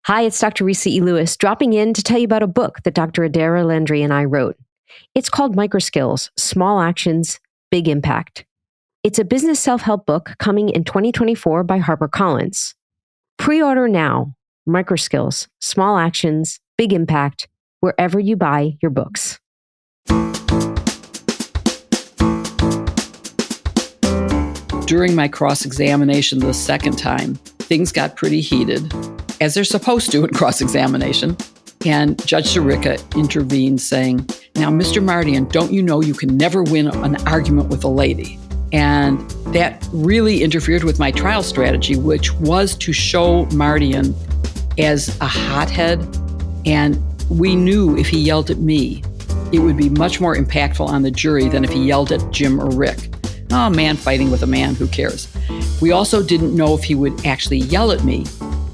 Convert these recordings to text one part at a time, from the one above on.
Hi, it's Dr. Resa E. Lewis, dropping in to tell you about a book that Dr. Adaira Landry and I wrote. It's called Microskills, Small Actions, Big Impact. It's a business self-help book coming in 2024 by HarperCollins. Pre-order now, Microskills, Small Actions, Big Impact, wherever you buy your books. During my cross-examination the second time, things got pretty heated, as they're supposed to in cross-examination. And Judge Sirica intervened saying, "Now, Mr. Mardian, don't you know you can never win an argument with a lady?" And that really interfered with my trial strategy, which was to show Mardian as a hothead. And we knew if he yelled at me, it would be much more impactful on the jury than if he yelled at Jim or Rick. Oh, a man fighting with a man, who cares? We also didn't know if he would actually yell at me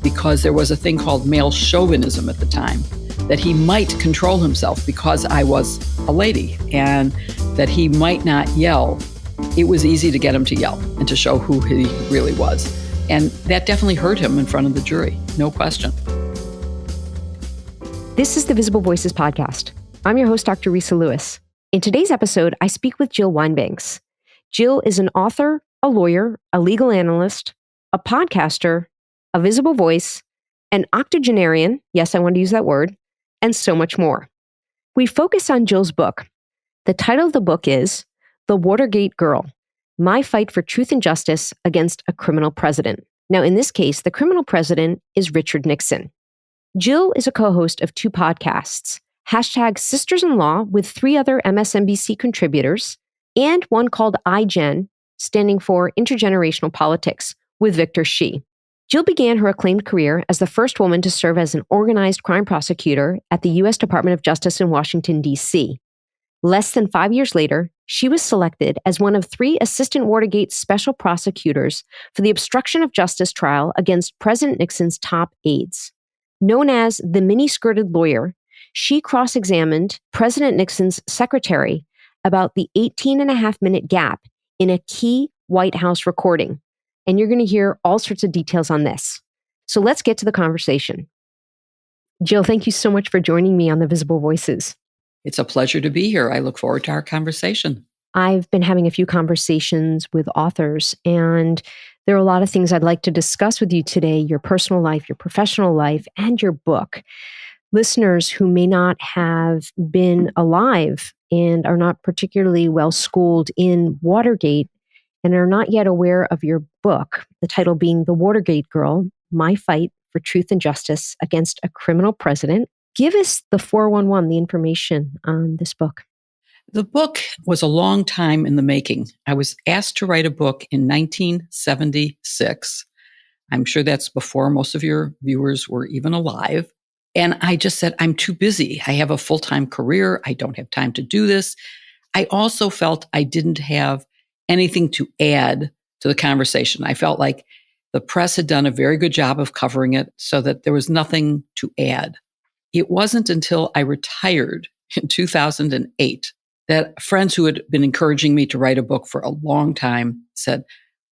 because there was a thing called male chauvinism at the time, that he might control himself because I was a lady and that he might not yell. It was easy to get him to yell and to show who he really was. And that definitely hurt him in front of the jury, no question. This is the Visible Voices podcast. I'm your host, Dr. Resa Lewis. In today's episode, I speak with Jill Wine-Banks. Jill is an author, a lawyer, a legal analyst, a podcaster, a visible voice, an octogenarian, yes, I want to use that word, and so much more. We focus on Jill's book. The title of the book is The Watergate Girl, My Fight for Truth and Justice Against a Criminal President. Now, in this case, the criminal president is Richard Nixon. Jill is a co-host of two podcasts, #Sisters-in-Law with three other MSNBC contributors, and one called iGen, standing for Intergenerational Politics, with Victor Shi. Jill began her acclaimed career as the first woman to serve as an organized crime prosecutor at the U.S. Department of Justice in Washington, D.C. Less than 5 years later, she was selected as one of 3 Assistant Watergate Special Prosecutors for the obstruction of justice trial against President Nixon's top aides. Known as the mini-skirted lawyer, she cross-examined President Nixon's secretary about the 18-and-a-half-minute gap in a key White House recording. And you're going to hear all sorts of details on this. So let's get to the conversation. Jill, thank you so much for joining me on the Visible Voices. It's a pleasure to be here. I look forward to our conversation. I've been having a few conversations with authors, and there are a lot of things I'd like to discuss with you today: your personal life, your professional life, and your book. Listeners who may not have been alive and are not particularly well schooled in Watergate and are not yet aware of your book, the title being The Watergate Girl, My Fight for Truth and Justice Against a Criminal President. Give us the 411, the information on this book. The book was a long time in the making. I was asked to write a book in 1976. I'm sure that's before most of your viewers were even alive. And I just said, I'm too busy. I have a full-time career. I don't have time to do this. I also felt I didn't have anything to add to the conversation. I felt like the press had done a very good job of covering it so that there was nothing to add. It wasn't until I retired in 2008 that friends who had been encouraging me to write a book for a long time said,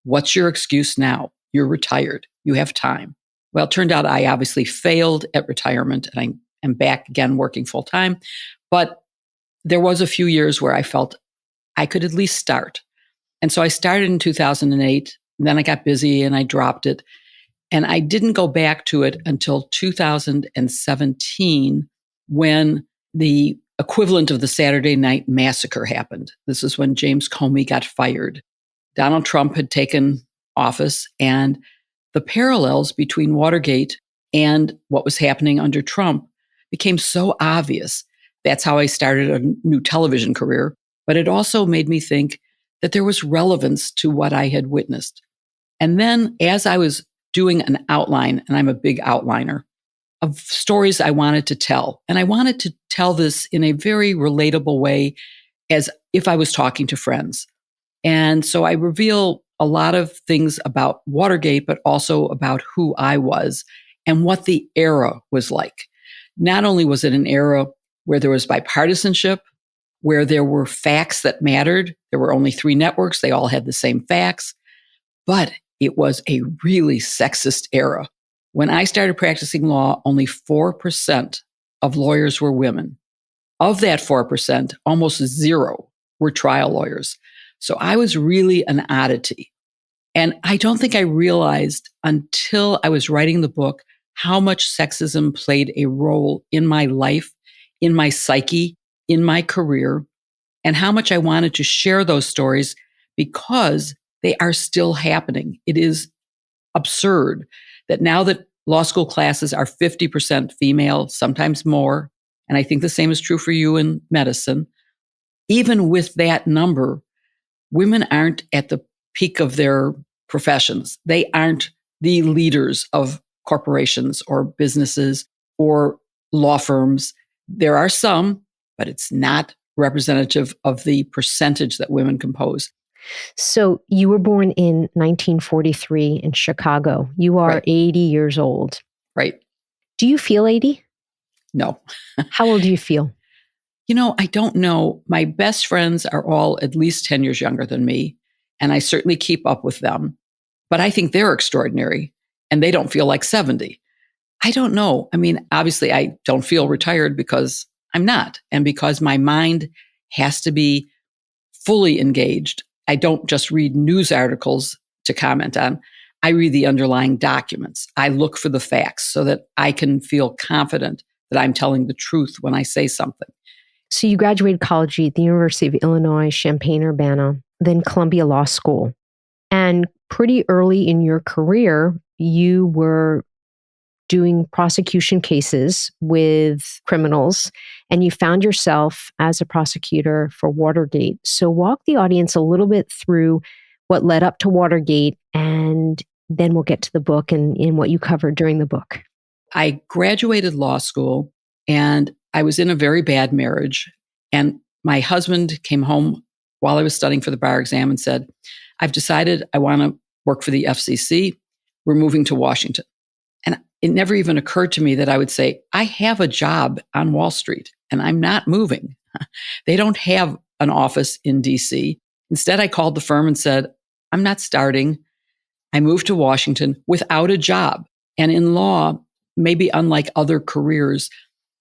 "What's your excuse now? You're retired. You have time." Well, it turned out I obviously failed at retirement, and I am back again working full time. But there was a few years where I felt I could at least start. And so I started in 2008, and then I got busy and I dropped it. And I didn't go back to it until 2017, when the equivalent of the Saturday Night Massacre happened. This is when James Comey got fired. Donald Trump had taken office, and the parallels between Watergate and what was happening under Trump became so obvious. That's how I started a new television career. But it also made me think that there was relevance to what I had witnessed. And then as I was doing an outline, and I'm a big outliner, of stories I wanted to tell, and I wanted to tell this in a very relatable way, as if I was talking to friends. And so I reveal a lot of things about Watergate, but also about who I was and what the era was like. Not only was it an era where there was bipartisanship, where there were facts that mattered. There were only 3 networks. They all had the same facts. But it was a really sexist era. When I started practicing law, only 4% of lawyers were women. Of that 4%, almost zero were trial lawyers. So I was really an oddity. And I don't think I realized until I was writing the book how much sexism played a role in my life, in my psyche, in my career, and how much I wanted to share those stories because they are still happening. It is absurd that now that law school classes are 50% female, sometimes more, and I think the same is true for you in medicine, even with that number, women aren't at the peak of their professions. They aren't the leaders of corporations or businesses or law firms. There are some, but it's not representative of the percentage that women compose. So you were born in 1943 in Chicago. You are Right. 80 years old. Right. Do you feel 80? No. How old do you feel? I don't know. My best friends are all at least 10 years younger than me, and I certainly keep up with them. But I think they're extraordinary, and they don't feel like 70. I don't know. I mean, obviously, I don't feel retired because I'm not, and because my mind has to be fully engaged. I don't just read news articles to comment on. I read the underlying documents. I look for the facts so that I can feel confident that I'm telling the truth when I say something. So you graduated college at the University of Illinois, Champaign-Urbana, then Columbia Law School. And pretty early in your career, you were doing prosecution cases with criminals, and you found yourself as a prosecutor for Watergate. So walk the audience a little bit through what led up to Watergate, and then we'll get to the book and in what you covered during the book. I graduated law school, and I was in a very bad marriage. And my husband came home while I was studying for the bar exam and said, I've decided I want to work for the FCC. We're moving to Washington. And it never even occurred to me that I would say, I have a job on Wall Street and I'm not moving. They don't have an office in DC. Instead, I called the firm and said, I'm not starting. I moved to Washington without a job. And in law, maybe unlike other careers,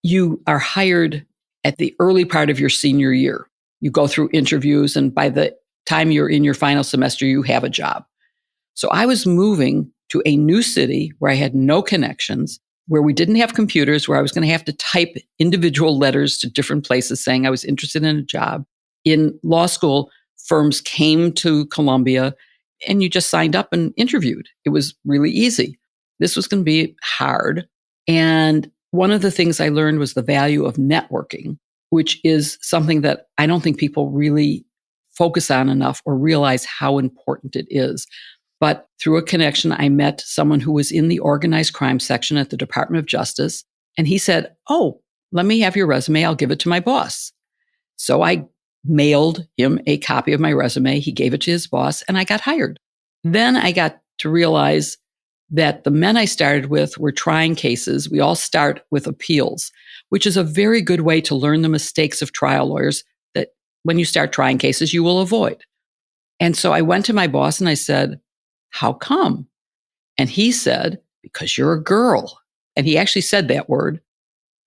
you are hired at the early part of your senior year. You go through interviews, and by the time you're in your final semester, you have a job. So I was moving to a new city where I had no connections, where we didn't have computers, where I was going to have to type individual letters to different places saying I was interested in a job. In law school, firms came to Columbia and you just signed up and interviewed. It was really easy. This was going to be hard. And one of the things I learned was the value of networking, which is something that I don't think people really focus on enough or realize how important it is. But through a connection, I met someone who was in the organized crime section at the Department of Justice. And he said, oh, let me have your resume. I'll give it to my boss. So I mailed him a copy of my resume. He gave it to his boss and I got hired. Then I got to realize that the men I started with were trying cases. We all start with appeals, which is a very good way to learn the mistakes of trial lawyers that when you start trying cases, you will avoid. And so I went to my boss and I said, how come? And he said, because you're a girl. And he actually said that word.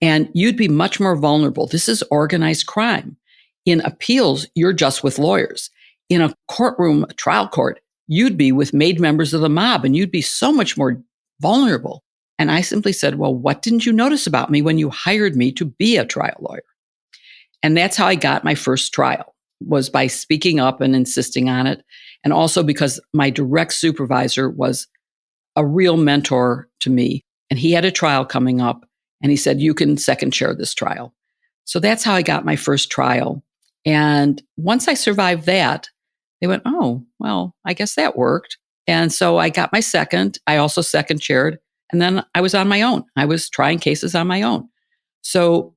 And you'd be much more vulnerable. This is organized crime. In appeals, you're just with lawyers. In a courtroom, a trial court, you'd be with made members of the mob and you'd be so much more vulnerable. And I simply said, well, what didn't you notice about me when you hired me to be a trial lawyer? And that's how I got my first trial, was by speaking up and insisting on it. And also because my direct supervisor was a real mentor to me. And he had a trial coming up and he said, you can second chair this trial. So that's how I got my first trial. And once I survived that, they went, oh, well, I guess that worked. And so I got my second. I also second chaired. And then I was on my own. I was trying cases on my own. So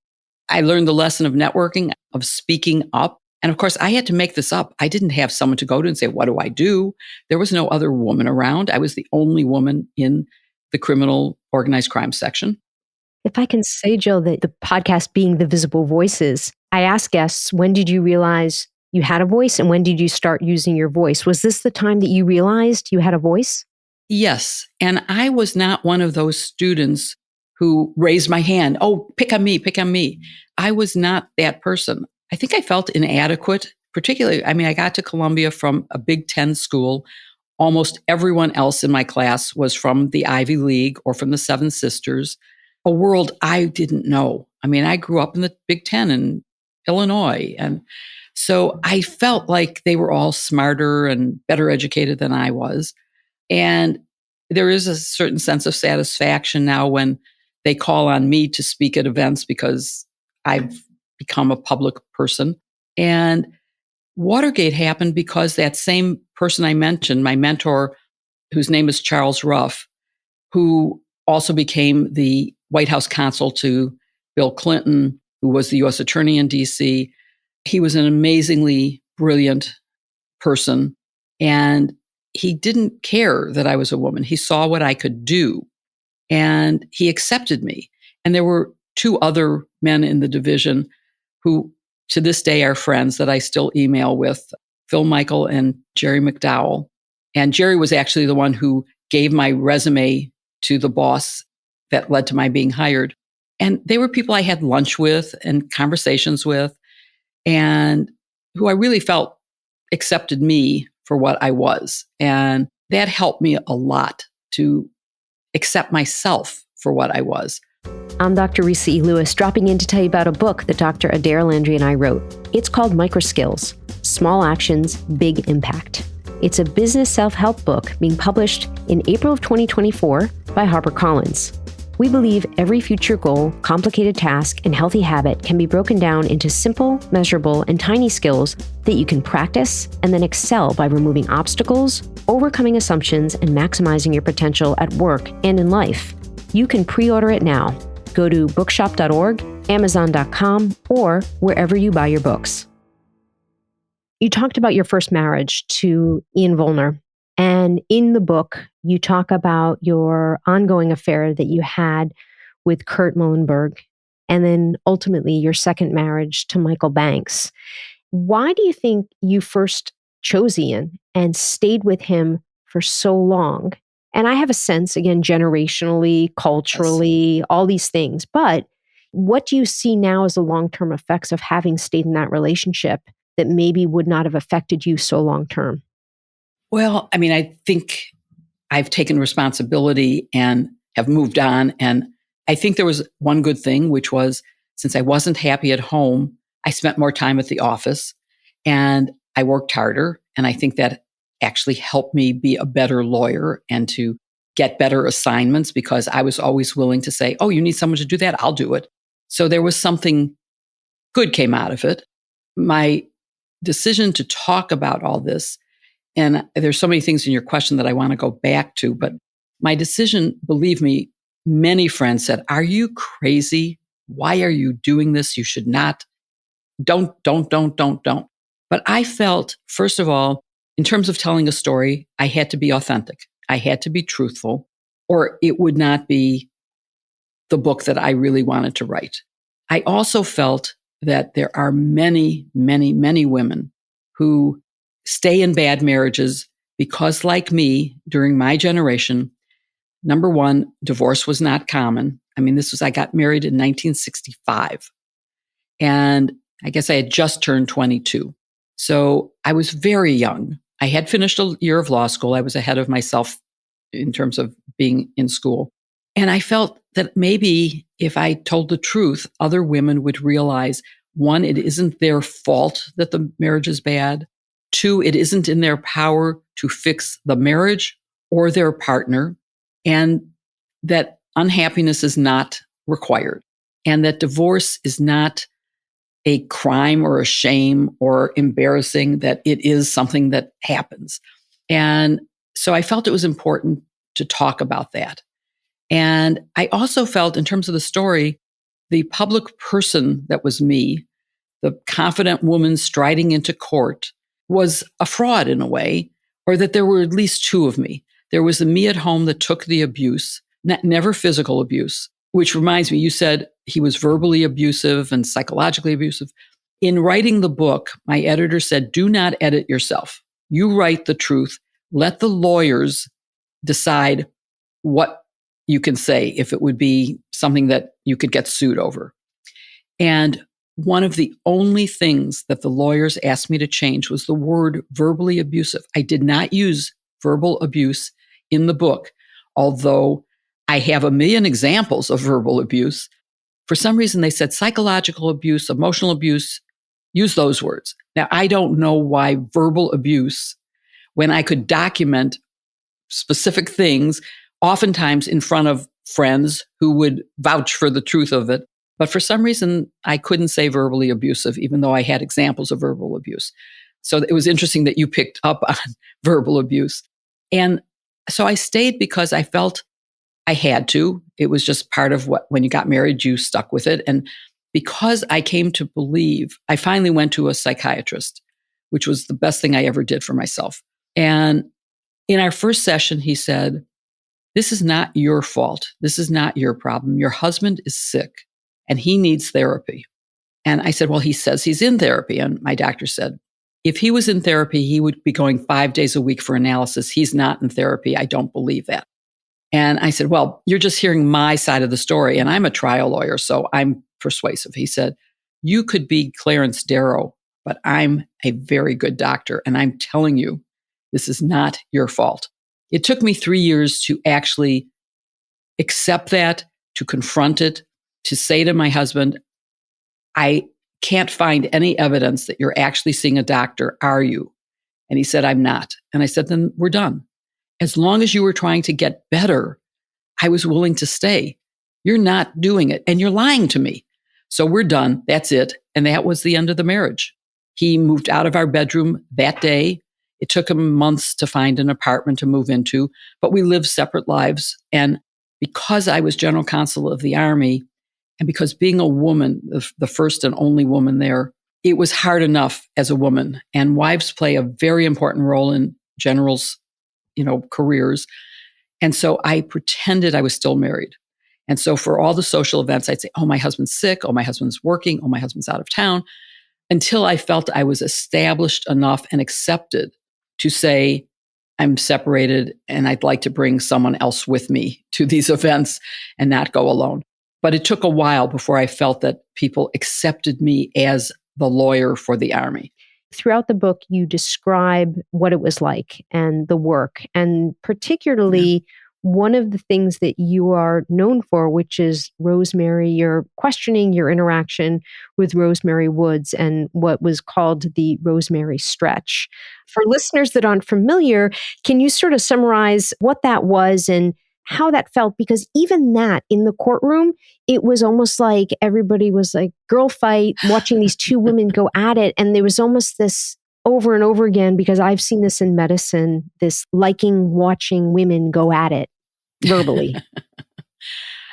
I learned the lesson of networking, of speaking up. And of course, I had to make this up. I didn't have someone to go to and say, what do I do? There was no other woman around. I was the only woman in the criminal organized crime section. If I can say, Jill, that the podcast being the visible voices, I ask guests, when did you realize you had a voice and when did you start using your voice? Was this the time that you realized you had a voice? Yes. And I was not one of those students who raised my hand. Oh, pick on me, pick on me. I was not that person. I think I felt inadequate, particularly, I got to Columbia from a Big Ten school. Almost everyone else in my class was from the Ivy League or from the Seven Sisters, a world I didn't know. I grew up in the Big Ten in Illinois. And so I felt like they were all smarter and better educated than I was. And there is a certain sense of satisfaction now when they call on me to speak at events because I've become a public person. And Watergate happened because that same person I mentioned, my mentor, whose name is Charles Ruff, who also became the White House counsel to Bill Clinton, who was the U.S. attorney in D.C. He was an amazingly brilliant person. And he didn't care that I was a woman. He saw what I could do and he accepted me. And there were two other men in the division who to this day are friends that I still email with, Phil Michael and Jerry McDowell. And Jerry was actually the one who gave my resume to the boss that led to my being hired. And they were people I had lunch with and conversations with and who I really felt accepted me for what I was. And that helped me a lot to accept myself for what I was. I'm Dr. Resa E. Lewis, dropping in to tell you about a book that Dr. Adair Landry and I wrote. It's called Microskills, Small Actions, Big Impact. It's a business self-help book being published in April of 2024 by HarperCollins. We believe every future goal, complicated task, and healthy habit can be broken down into simple, measurable, and tiny skills that you can practice and then excel by removing obstacles, overcoming assumptions, and maximizing your potential at work and in life. You can pre-order it now. Go to bookshop.org, amazon.com, or wherever you buy your books. You talked about your first marriage to Ian Volner. And in the book, you talk about your ongoing affair that you had with Kurt Mullenberg, and then ultimately your second marriage to Michael Banks. Why do you think you first chose Ian and stayed with him for so long? And I have a sense, again, generationally, culturally, all these things. But what do you see now as the long-term effects of having stayed in that relationship that maybe would not have affected you so long-term? Well, I think I've taken responsibility and have moved on. And I think there was one good thing, which was since I wasn't happy at home, I spent more time at the office and I worked harder. And I think that actually helped me be a better lawyer and to get better assignments because I was always willing to say, oh, you need someone to do that? I'll do it. So there was something good came out of it. My decision to talk about all this, and there's so many things in your question that I want to go back to, but my decision, believe me, many friends said, are you crazy? Why are you doing this? You should not. Don't. But I felt, first of all, in terms of telling a story, I had to be authentic. I had to be truthful, or it would not be the book that I really wanted to write. I also felt that there are many, many, many women who stay in bad marriages because, like me, during my generation, number one, divorce was not common. I got married in 1965. And I guess I had just turned 22. So I was very young. I had finished a year of law school. I was ahead of myself in terms of being in school. And I felt that maybe if I told the truth, other women would realize, one, it isn't their fault that the marriage is bad. Two, it isn't in their power to fix the marriage or their partner. And that unhappiness is not required. And that divorce is not a crime or a shame or embarrassing, that it is something that happens. And so I felt it was important to talk about that. And I also felt, in terms of the story, the public person that was me, the confident woman striding into court, was a fraud in a way, or that there were at least two of me. There was the me at home that took the abuse, never physical abuse, which reminds me, you said he was verbally abusive and psychologically abusive. In writing the book, my editor said, do not edit yourself. You write the truth. Let the lawyers decide what you can say, if it would be something that you could get sued over. And one of the only things that the lawyers asked me to change was the word verbally abusive. I did not use verbal abuse in the book, although I have a million examples of verbal abuse. For some reason, they said psychological abuse, emotional abuse, use those words. Now, I don't know why verbal abuse, when I could document specific things, oftentimes in front of friends who would vouch for the truth of it. But for some reason, I couldn't say verbally abusive, even though I had examples of verbal abuse. So it was interesting that you picked up on verbal abuse. And so I stayed because I felt I had to. It was just part of what, when you got married, you stuck with it. And because I came to believe, I finally went to a psychiatrist, which was the best thing I ever did for myself. And in our first session, he said, "This is not your fault. This is not your problem. Your husband is sick and he needs therapy." And I said, "Well, he says he's in therapy." And my doctor said, "If he was in therapy, he would be going 5 days a week for analysis. He's not in therapy. I don't believe that." And I said, "Well, you're just hearing my side of the story. And I'm a trial lawyer, so I'm persuasive." He said, "You could be Clarence Darrow, but I'm a very good doctor. And I'm telling you, this is not your fault." It took me 3 years to actually accept that, to confront it, to say to my husband, "I can't find any evidence that you're actually seeing a doctor, are you?" And he said, "I'm not." And I said, "Then we're done. As long as you were trying to get better, I was willing to stay. You're not doing it, and you're lying to me. So we're done. That's it." And that was the end of the marriage. He moved out of our bedroom that day. It took him months to find an apartment to move into, but we lived separate lives. And because I was general counsel of the Army, and because being a woman, the first and only woman there, it was hard enough as a woman. And wives play a very important role in generals' careers. And so I pretended I was still married. And so for all the social events, I'd say, "Oh, my husband's sick. Oh, my husband's working. Oh, my husband's out of town," until I felt I was established enough and accepted to say, "I'm separated and I'd like to bring someone else with me to these events and not go alone." But it took a while before I felt that people accepted me as the lawyer for the Army. Throughout the book, you describe what it was like and the work, and particularly one of the things that you are known for, which is Rosemary, you're questioning your interaction with Rosemary Woods and what was called the Rosemary Stretch. For listeners that aren't familiar, can you sort of summarize what that was and how that felt? Because even that in the courtroom, it was almost like everybody was like girl fight, watching these two women go at it. And there was almost this over and over again, because I've seen this in medicine, this liking watching women go at it verbally.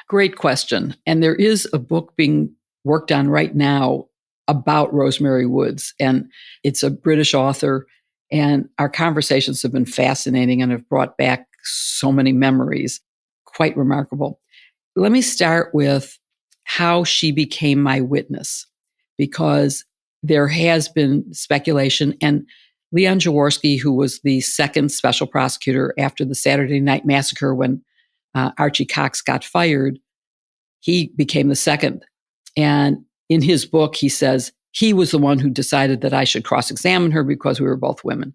Great question. And there is a book being worked on right now about Rosemary Woods. And it's a British author. And our conversations have been fascinating and have brought back so many memories. Quite remarkable. Let me start with how she became my witness, because there has been speculation. And Leon Jaworski, who was the second special prosecutor after the Saturday Night Massacre when Archie Cox got fired, he became the second. And in his book, he says he was the one who decided that I should cross-examine her because we were both women.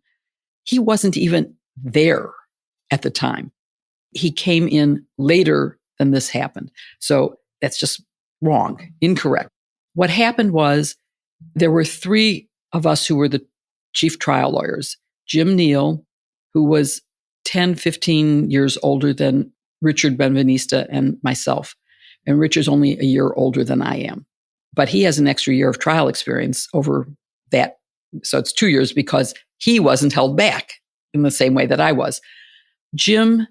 He wasn't even there at the time. He came in later than this happened. So that's just wrong, incorrect. What happened was there were three of us who were the chief trial lawyers. Jim Neal, who was 10, 15 years older than Richard Benvenista and myself. And Richard's only a year older than I am. But he has an extra year of trial experience over that. So it's 2 years because he wasn't held back in the same way that I was. Jim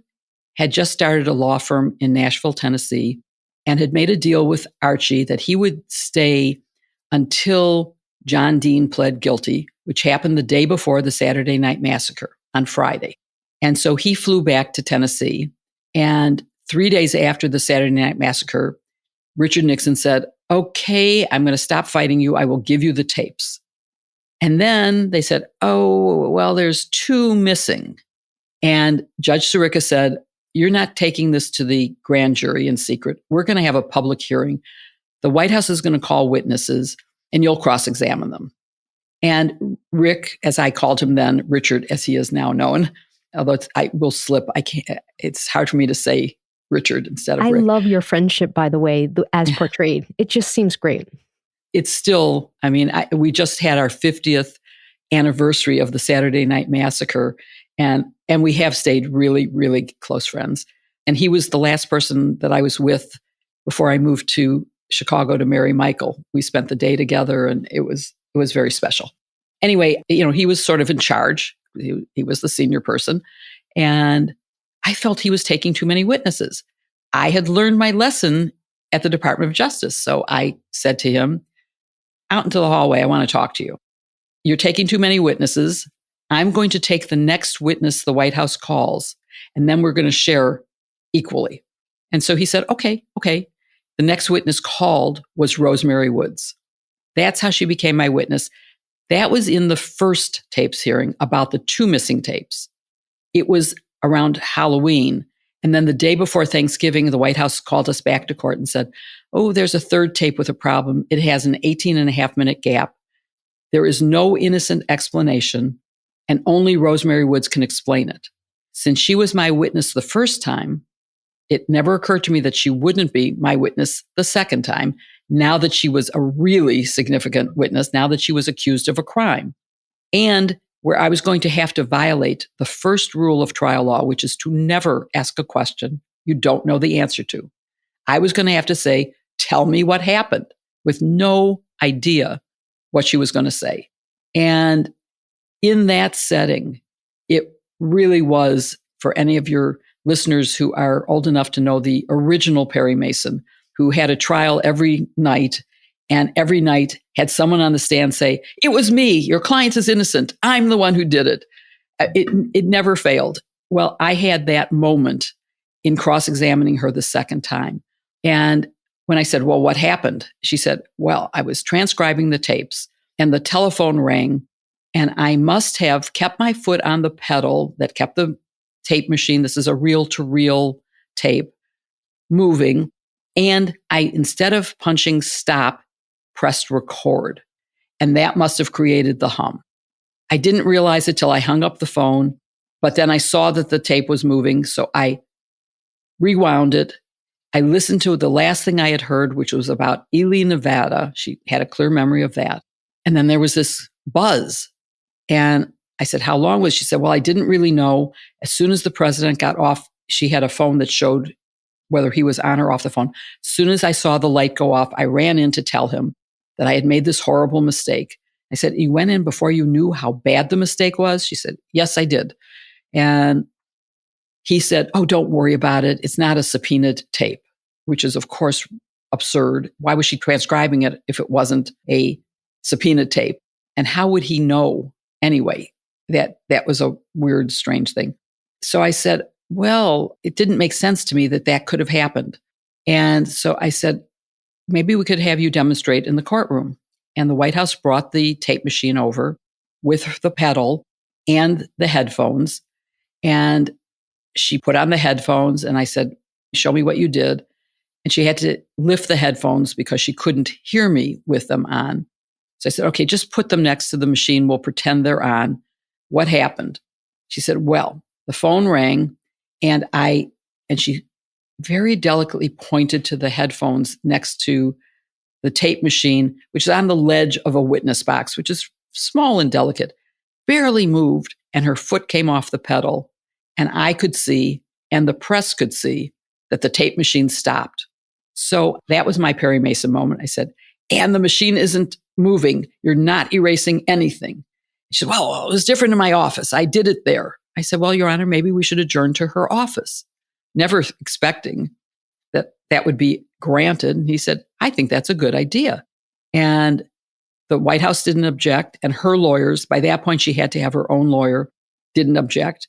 had just started a law firm in Nashville, Tennessee, and had made a deal with Archie that he would stay until John Dean pled guilty, which happened the day before the Saturday Night Massacre on Friday. And so he flew back to Tennessee. And 3 days after the Saturday Night Massacre, Richard Nixon said, "Okay, I'm going to stop fighting you. I will give you the tapes." And then they said, "Oh, well, there's two missing." And Judge Sirica said, you're not taking this to the grand jury in secret. We're going to have a public hearing. The White House is going to call witnesses and you'll cross-examine them. And Rick, as I called him then, Richard, as he is now known, although I will slip, I can't, it's hard for me to say Richard instead of Rick. I love your friendship, by the way, as portrayed. It just seems great. It's still, we just had our 50th anniversary of the Saturday Night Massacre, and we have stayed really, really close friends. And he was the last person that I was with before I moved to Chicago to marry Michael. We spent the day together, and it was very special. Anyway, he was sort of in charge. He was the senior person, and I felt he was taking too many witnesses. I had learned my lesson at the Department of Justice, so I said to him, out into the hallway, I want to talk to you. You're taking too many witnesses. I'm going to take the next witness the White House calls, and then we're going to share equally. And so he said, okay. The next witness called was Rosemary Woods. That's how she became my witness. That was in the first tapes hearing about the 2 missing tapes. It was around Halloween. And then the day before Thanksgiving, the White House called us back to court and said, oh, there's a third tape with a problem. It has an 18.5-minute gap. There is no innocent explanation, and only Rosemary Woods can explain it. Since she was my witness the first time, it never occurred to me that she wouldn't be my witness the second time, now that she was a really significant witness, now that she was accused of a crime. And where I was going to have to violate the first rule of trial law, which is to never ask a question you don't know the answer to. I was going to have to say, tell me what happened, with no idea what she was going to say. And in that setting, it really was, for any of your listeners who are old enough to know the original Perry Mason, who had a trial every night, and every night had someone on the stand say, it was me, your client is innocent, I'm the one who did it. It never failed. Well, I had that moment in cross-examining her the second time. And when I said, well, what happened? She said, well, I was transcribing the tapes and the telephone rang, and I must have kept my foot on the pedal that kept the tape machine, this is a reel-to-reel tape, moving. And I, instead of punching stop, pressed record. And that must have created the hum. I didn't realize it till I hung up the phone, but then I saw that the tape was moving, so I rewound it. I listened to the last thing I had heard, which was about Ely, Nevada. She had a clear memory of that. And then there was this buzz. And I said, how long was she? She said, well, I didn't really know. As soon as the president got off, she had a phone that showed whether he was on or off the phone. As soon as I saw the light go off, I ran in to tell him that I had made this horrible mistake. I said, you went in before you knew how bad the mistake was? She said, yes, I did. And he said, oh, don't worry about it. It's not a subpoenaed tape, which is, of course, absurd. Why was she transcribing it if it wasn't a subpoenaed tape? And how would he know anyway? That was a weird, strange thing. So I said, well, it didn't make sense to me that could have happened. And so I said, maybe we could have you demonstrate in the courtroom. And the White House brought the tape machine over with the pedal and the headphones. And she put on the headphones, and I said, show me what you did. And she had to lift the headphones because she couldn't hear me with them on. So I said, okay, just put them next to the machine. We'll pretend they're on. What happened? She said, well, the phone rang, and she very delicately pointed to the headphones next to the tape machine, which is on the ledge of a witness box, which is small and delicate, barely moved, and her foot came off the pedal. And I could see, and the press could see, that the tape machine stopped. So that was my Perry Mason moment. I said, and the machine isn't moving. You're not erasing anything. She said, well, it was different in my office. I did it there. I said, well, Your Honor, maybe we should adjourn to her office. Never expecting that would be granted. And he said, I think that's a good idea. And the White House didn't object. And her lawyers, by that point, she had to have her own lawyer, didn't object.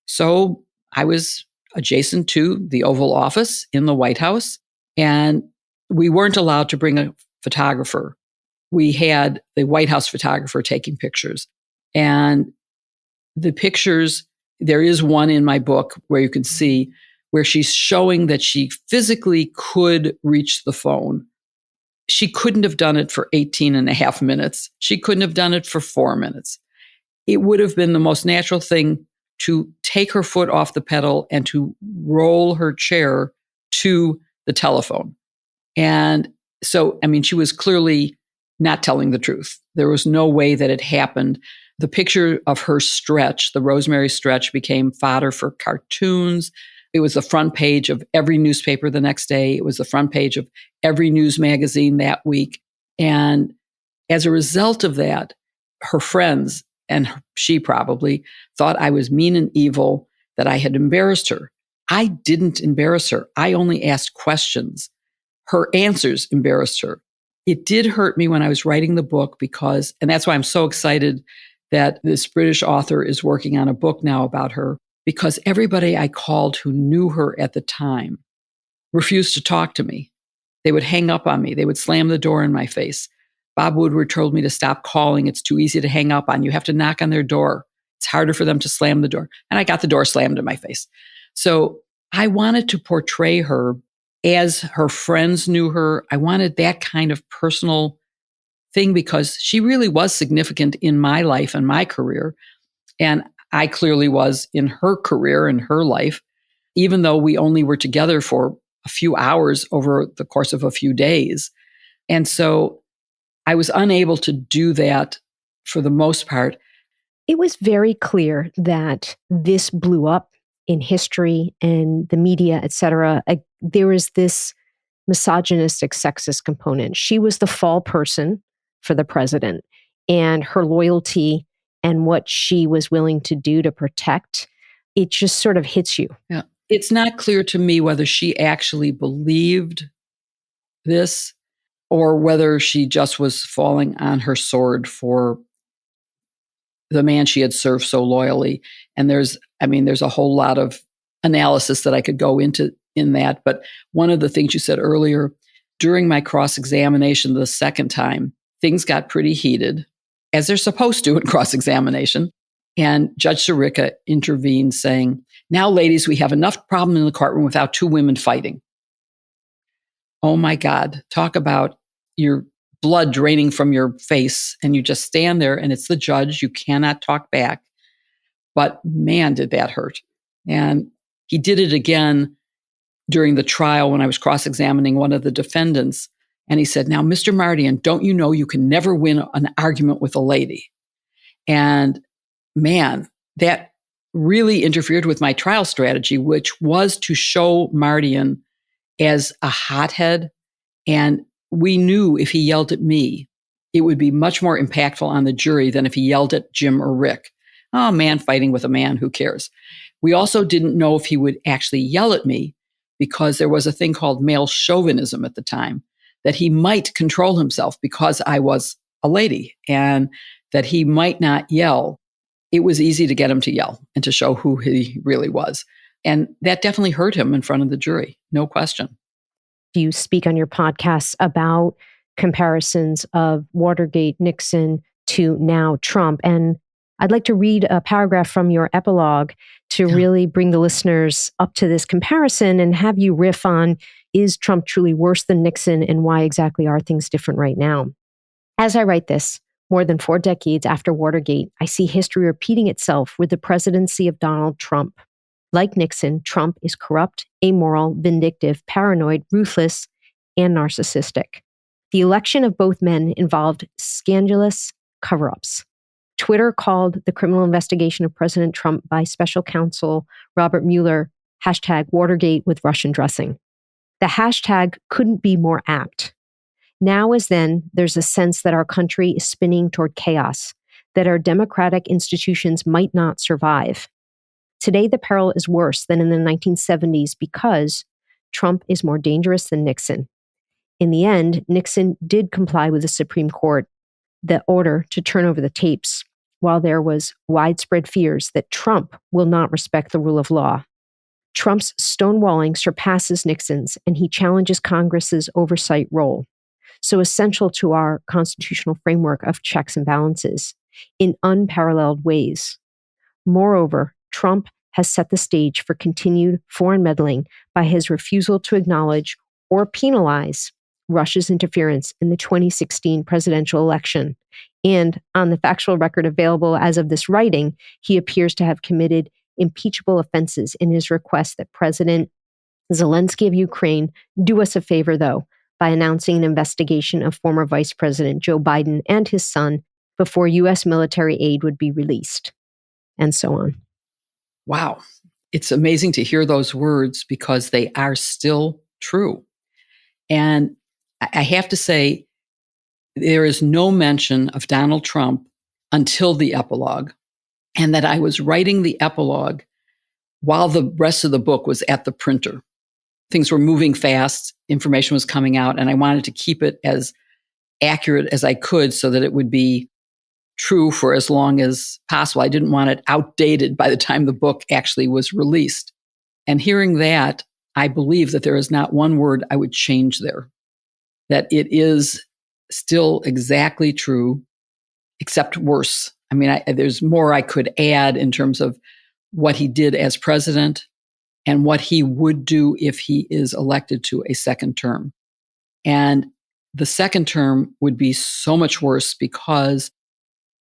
So I was adjacent to the Oval Office in the White House. And we weren't allowed to bring a photographer. We had the White House photographer taking pictures. And the pictures there is one in my book where you can see where she's showing that she physically could reach the phone. She couldn't have done it for 18 and a half minutes. She couldn't have done it for 4 minutes. It would have been the most natural thing to take her foot off the pedal and to roll her chair to the telephone. And so, she was clearly not telling the truth. There was no way that it happened. The picture of her stretch, the Rosemary Stretch, became fodder for cartoons. It was the front page of every newspaper the next day. It was the front page of every news magazine that week. And as a result of that, her friends, and she probably, thought I was mean and evil, that I had embarrassed her. I didn't embarrass her. I only asked questions. Her answers embarrassed her. It did hurt me when I was writing the book because, and that's why I'm so excited that this British author is working on a book now about her, because everybody I called who knew her at the time refused to talk to me. They would hang up on me. They would slam the door in my face. Bob Woodward told me to stop calling. It's too easy to hang up on. You have to knock on their door. It's harder for them to slam the door. And I got the door slammed in my face. So I wanted to portray her as her friends knew her. I wanted that kind of personal thing because she really was significant in my life and my career. And I clearly was in her career and her life, even though we only were together for a few hours over the course of a few days. And so I was unable to do that for the most part. It was very clear that this blew up in history and the media, et cetera. There was this misogynistic, sexist component. She was the fall person for the president, and her loyalty and what she was willing to do to protect, it just sort of hits you. Yeah. It's not clear to me whether she actually believed this or whether she just was falling on her sword for the man she had served so loyally. And there's a whole lot of analysis that I could go into in that. But one of the things you said earlier, during my cross-examination the second time, things got pretty heated, as they're supposed to in cross-examination. And Judge Sirica intervened saying, "Now, ladies, we have enough problem in the courtroom without two women fighting." Oh my God, talk about your blood draining from your face and you just stand there and it's the judge. You cannot talk back. But man, did that hurt. And he did it again during the trial when I was cross-examining one of the defendants. And he said, "Now, Mr. Mardian, don't you know you can never win an argument with a lady?" And man, that really interfered with my trial strategy, which was to show Mardian as a hothead. And we knew if he yelled at me, it would be much more impactful on the jury than if he yelled at Jim or Rick. Oh, man fighting with a man, who cares? We also didn't know if he would actually yell at me because there was a thing called male chauvinism at the time, that he might control himself because I was a lady and that he might not yell. It was easy to get him to yell and to show who he really was. And that definitely hurt him in front of the jury, no question. You speak on your podcasts about comparisons of Watergate, Nixon to now Trump. And I'd like to read a paragraph from your epilogue to really bring the listeners up to this comparison and have you riff on, is Trump truly worse than Nixon and why exactly are things different right now? As I write this, more than 4 decades after Watergate, I see history repeating itself with the presidency of Donald Trump. Like Nixon, Trump is corrupt, amoral, vindictive, paranoid, ruthless, and narcissistic. The election of both men involved scandalous cover-ups. Twitter called the criminal investigation of President Trump by special counsel Robert Mueller #Watergate with Russian dressing. The hashtag couldn't be more apt. Now as then, there's a sense that our country is spinning toward chaos, that our democratic institutions might not survive. Today, the peril is worse than in the 1970s because Trump is more dangerous than Nixon. In the end, Nixon did comply with the Supreme Court, the order to turn over the tapes, while there was widespread fears that Trump will not respect the rule of law. Trump's stonewalling surpasses Nixon's, and he challenges Congress's oversight role, so essential to our constitutional framework of checks and balances, in unparalleled ways. Moreover, Trump has set the stage for continued foreign meddling by his refusal to acknowledge or penalize Russia's interference in the 2016 presidential election. And on the factual record available as of this writing, he appears to have committed impeachable offenses in his request that President Zelensky of Ukraine do us a favor, though, by announcing an investigation of former Vice President Joe Biden and his son before U.S. military aid would be released, and so on. Wow. It's amazing to hear those words because they are still true. And I have to say, there is no mention of Donald Trump until the epilogue, and that I was writing the epilogue while the rest of the book was at the printer. Things were moving fast, information was coming out, and I wanted to keep it as accurate as I could so that it would be true for as long as possible. I didn't want it outdated by the time the book actually was released. And hearing that, I believe that there is not one word I would change there, that it is still exactly true, except worse. I mean, there's more I could add in terms of what he did as president and what he would do if he is elected to a second term. And the second term would be so much worse because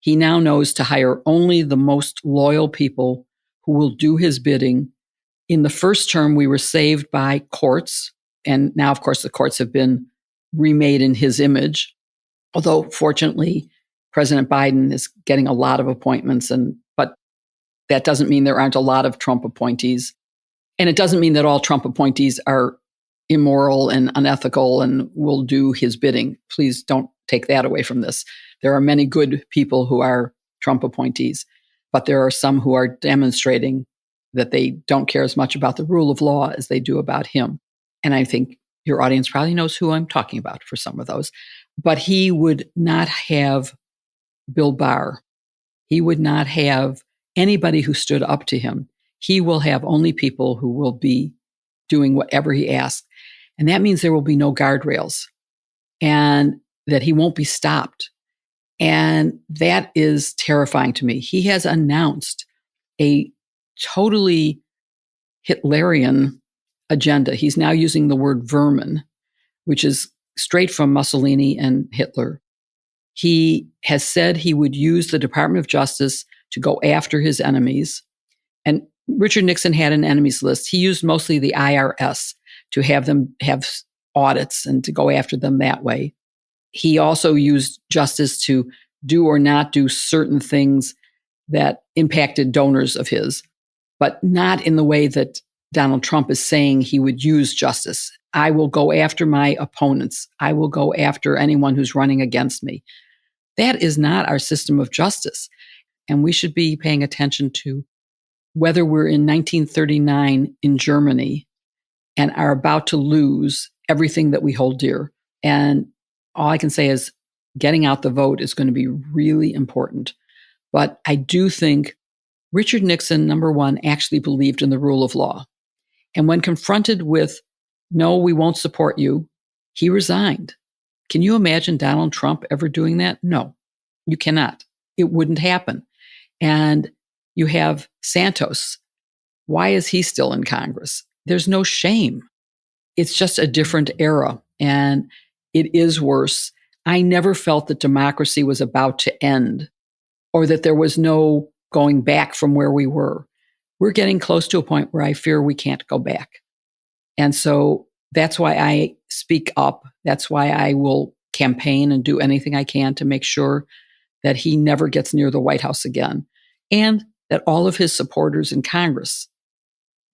he now knows to hire only the most loyal people who will do his bidding. In the first term, we were saved by courts. And now, of course, the courts have been remade in his image. Although, fortunately, President Biden is getting a lot of appointments, but that doesn't mean there aren't a lot of Trump appointees. And it doesn't mean that all Trump appointees are immoral and unethical and will do his bidding. Please don't take that away from this. There are many good people who are Trump appointees, but there are some who are demonstrating that they don't care as much about the rule of law as they do about him. And I think your audience probably knows who I'm talking about for some of those. But he would not have Bill Barr. He would not have anybody who stood up to him. He will have only people who will be doing whatever he asks. And that means there will be no guardrails and that he won't be stopped. And that is terrifying to me. He has announced a totally Hitlerian agenda. He's now using the word vermin, which is straight from Mussolini and Hitler. He has said he would use the Department of Justice to go after his enemies. And Richard Nixon had an enemies list. He used mostly the IRS to have them have audits and to go after them that way. He also used justice to do or not do certain things that impacted donors of his, but not in the way that Donald Trump is saying he would use justice. I will go after my opponents. I will go after anyone who's running against me. That is not our system of justice. And we should be paying attention to whether we're in 1939 in Germany and are about to lose everything that we hold dear. And all I can say is getting out the vote is going to be really important. But I do think Richard Nixon, number one, actually believed in the rule of law. And when confronted with, no, we won't support you, he resigned. Can you imagine Donald Trump ever doing that? No, you cannot. It wouldn't happen. And you have Santos. Why is he still in Congress? There's no shame. It's just a different era. And it is worse. I never felt that democracy was about to end or that there was no going back from where we were. We're getting close to a point where I fear we can't go back. And so that's why I speak up. That's why I will campaign and do anything I can to make sure that he never gets near the White House again. And that all of his supporters in Congress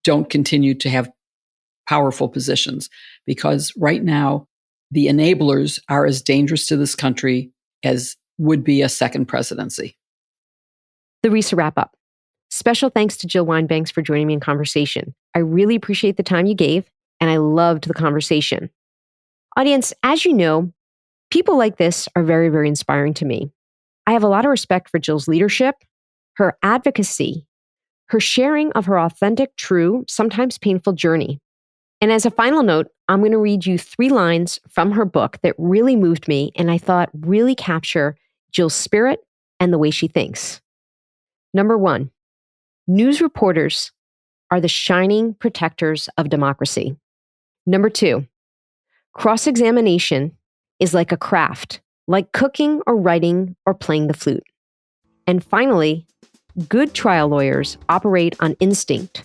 don't continue to have powerful positions. Because right now, the enablers are as dangerous to this country as would be a second presidency. The Resa wrap-up. Special thanks to Jill Wine-Banks for joining me in conversation. I really appreciate the time you gave, and I loved the conversation. Audience, as you know, people like this are very, very inspiring to me. I have a lot of respect for Jill's leadership, her advocacy, her sharing of her authentic, true, sometimes painful journey. And as a final note, I'm going to read you 3 lines from her book that really moved me and I thought really capture Jill's spirit and the way she thinks. Number 1, News reporters are the shining protectors of democracy. Number 2, cross-examination is like a craft, like cooking or writing or playing the flute. And finally, good trial lawyers operate on instinct,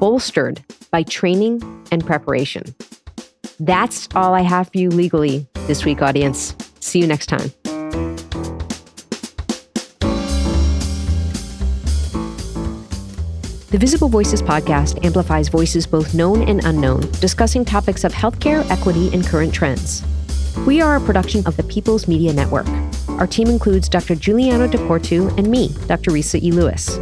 bolstered by training and preparation. That's all I have for you legally this week, audience. See you next time. The Visible Voices podcast amplifies voices both known and unknown, discussing topics of healthcare, equity, and current trends. We are a production of the People's Media Network. Our team includes Dr. Giuliano DePortu and me, Dr. Resa E. Lewis.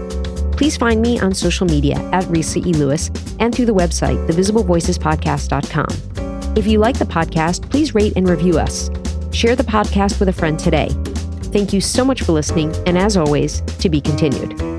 Please find me on social media at Resa E. Lewis and through the website, thevisiblevoicespodcast.com. If you like the podcast, please rate and review us. Share the podcast with a friend today. Thank you so much for listening, and as always, to be continued.